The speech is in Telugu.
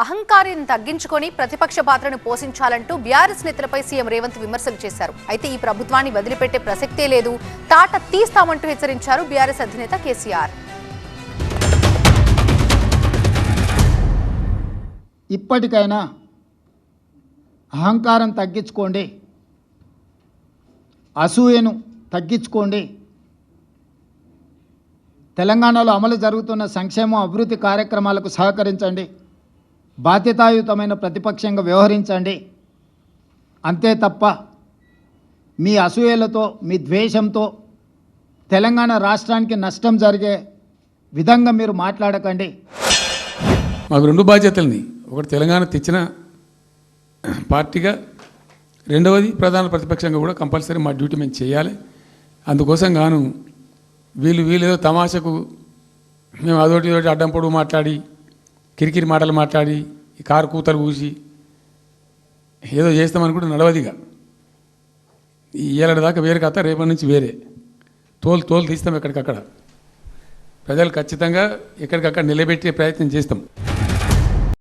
అహంకారాన్ని తగ్గించుకొని ప్రతిపక్ష పాత్రను పోషించాలంటూ బీఆర్ఎస్ నేతలపై సీఎం రేవంత్ విమర్శలు చేశారు. అయితే ఈ ప్రభుత్వాన్ని వదిలిపెట్టే ప్రసక్తే లేదు, తాట తీస్తామంటూ హెచ్చరించారు బీఆర్ఎస్ అధినేత కేసీఆర్. ఇప్పటికైనా అహంకారం తగ్గించుకోండి, అసూయను తగ్గించుకోండి. తెలంగాణలో అమలు జరుగుతున్న సంక్షేమ అభివృద్ధి కార్యక్రమాలకు సహకరించండి, బాధ్యతాయుతమైన ప్రతిపక్షంగా వ్యవహరించండి. అంతే తప్ప మీ అసూయలతో, మీ ద్వేషంతో తెలంగాణ రాష్ట్రానికి నష్టం జరిగే విధంగా మీరు మాట్లాడకండి. మాకు రెండు బాధ్యతల్ని, ఒకటి తెలంగాణ తెచ్చిన పార్టీగా, రెండవది ప్రధాన ప్రతిపక్షంగా కూడా కంపల్సరీ మా డ్యూటీ మేము చేయాలి. అందుకోసం గాను వీళ్ళు ఏదో తమాషకు మేము అదొకటి ఇదొకటి అడ్డం పొడుగు మాట్లాడి, కిరికిరి మాటలు మాట్లాడి, ఈ కారు కూతలు కూసి ఏదో చేస్తామనుకుంటే నడవదిగా. ఈ ఏడాది దాకా వేరే కథ, రేపటి నుంచి వేరే తోలు తీస్తాం. ఎక్కడికక్కడ ప్రజలు ఖచ్చితంగా ఎక్కడికక్కడ నిలబెట్టే ప్రయత్నం చేస్తాం.